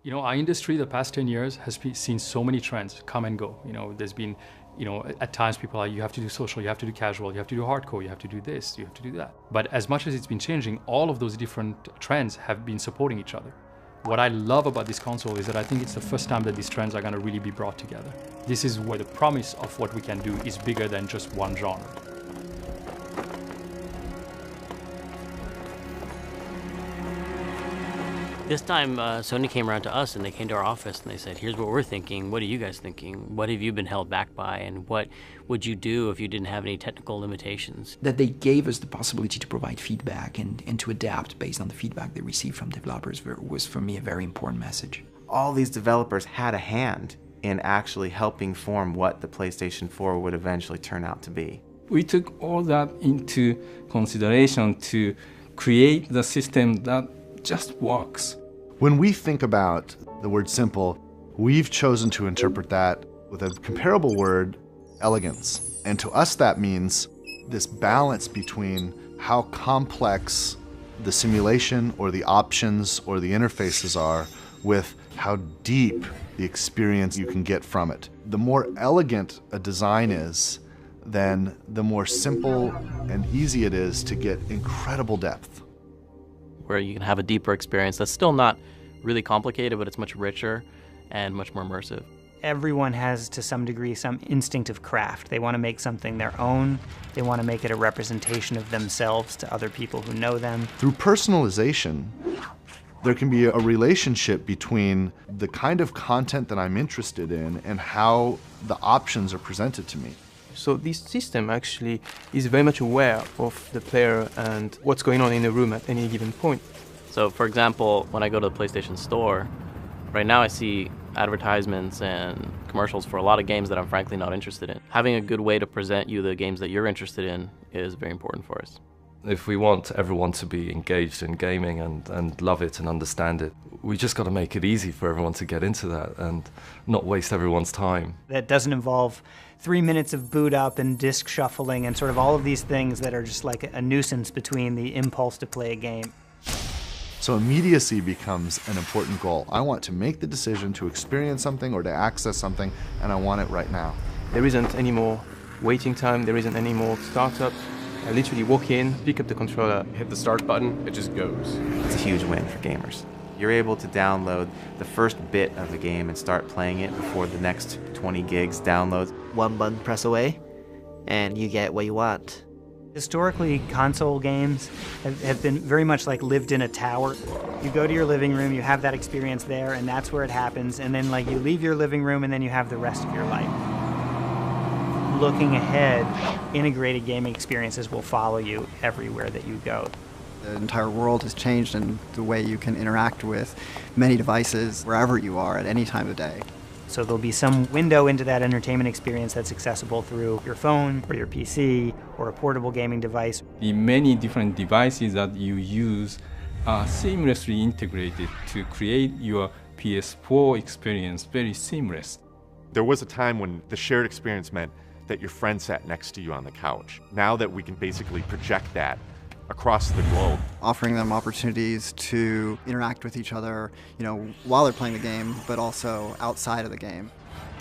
You know, our industry the past 10 years has seen so many trends come and go. You know, there's been, you know, at times people are, you have to do social, you have to do casual, you have to do hardcore, you have to do this, you have to do that. But as much as it's been changing, all of those different trends have been supporting each other. What I love about this console is that I think it's the first time that these trends are going to really be brought together. This is where the promise of what we can do is bigger than just one genre. This time, Sony came around to us and they came to our office and they said, here's what we're thinking, what are you guys thinking? What have you been held back by? And what would you do if you didn't have any technical limitations? That they gave us the possibility to provide feedback and to adapt based on the feedback they received from developers was for me a very important message. All these developers had a hand in actually helping form what the PlayStation 4 would eventually turn out to be. We took all that into consideration to create the system that just works. When we think about the word simple, we've chosen to interpret that with a comparable word, elegance. And to us that means this balance between how complex the simulation or the options or the interfaces are with how deep the experience you can get from it. The more elegant a design is, then the more simple and easy it is to get incredible depth. Where you can have a deeper experience that's still not really complicated, but it's much richer and much more immersive. Everyone has, to some degree, some instinct of craft. They want to make something their own. They want to make it a representation of themselves to other people who know them. Through personalization, there can be a relationship between the kind of content that I'm interested in and how the options are presented to me. So this system actually is very much aware of the player and what's going on in the room at any given point. So for example, when I go to the PlayStation Store, right now I see advertisements and commercials for a lot of games that I'm frankly not interested in. Having a good way to present you the games that you're interested in is very important for us. If we want everyone to be engaged in gaming and love it and understand it, we just got to make it easy for everyone to get into that and not waste everyone's time. That doesn't involve 3 minutes of boot up and disk shuffling and sort of all of these things that are just like a nuisance between the impulse to play a game. So immediacy becomes an important goal. I want to make the decision to experience something or to access something, and I want it right now. There isn't any more waiting time, there isn't any more startup. I literally walk in, pick up the controller, hit the start button, it just goes. It's a huge win for gamers. You're able to download the first bit of the game and start playing it before the next 20 gigs downloads. One button press away, and you get what you want. Historically, console games have been very much like lived in a tower. You go to your living room, you have that experience there, and that's where it happens, and then like you leave your living room and then you have the rest of your life. Looking ahead, integrated gaming experiences will follow you everywhere that you go. The entire world has changed in the way you can interact with many devices wherever you are at any time of day. So there'll be some window into that entertainment experience that's accessible through your phone or your PC or a portable gaming device. The many different devices that you use are seamlessly integrated to create your PS4 experience very seamless. There was a time when the shared experience meant that your friend sat next to you on the couch. Now that we can basically project that across the globe. Offering them opportunities to interact with each other, while they're playing the game, but also outside of the game.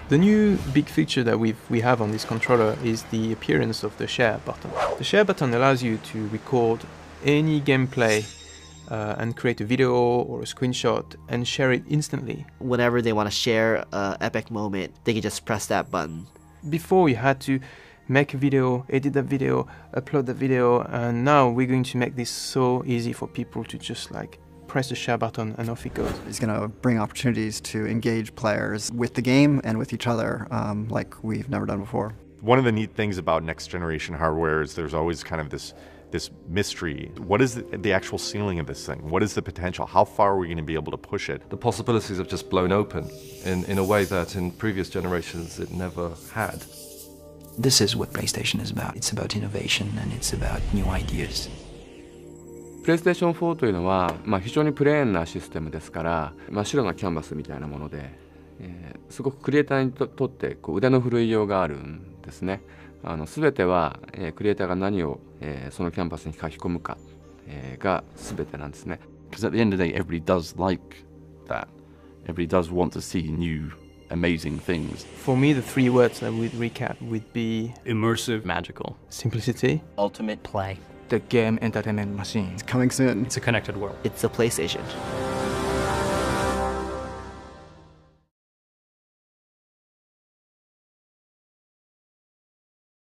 The new big feature that we have on this controller is the appearance of the share button. The share button allows you to record any gameplay and create a video or a screenshot and share it instantly. Whenever they want to share an epic moment, they can just press that button. Before you had to make a video, edit that video, upload the video, and now we're going to make this so easy for people to just press the share button and off it goes. It's going to bring opportunities to engage players with the game and with each other like we've never done before. One of the neat things about next generation hardware is there's always kind of this mystery. What is the actual ceiling of this thing? What is the potential? How far are we going to be able to push it? The possibilities have just blown open in a way that in previous generations it never had. This is what PlayStation is about. It's about innovation and it's about new ideas. PlayStation 4というのは、非常にプレーンなシステムですから、真っ白なキャンバスみたいなもので、すごくクリエイターにとって腕の振るいようがあるんですね。全ては、クリエイターが何を、そのキャンバスに書き込むか、が全てなんですね。Because at the end of the day, everybody does like that. Everybody does want to see new, amazing things. For me, the three words that would recap would be immersive, magical, simplicity, ultimate play. The game entertainment machine. It's coming soon. It's a connected world. It's a PlayStation.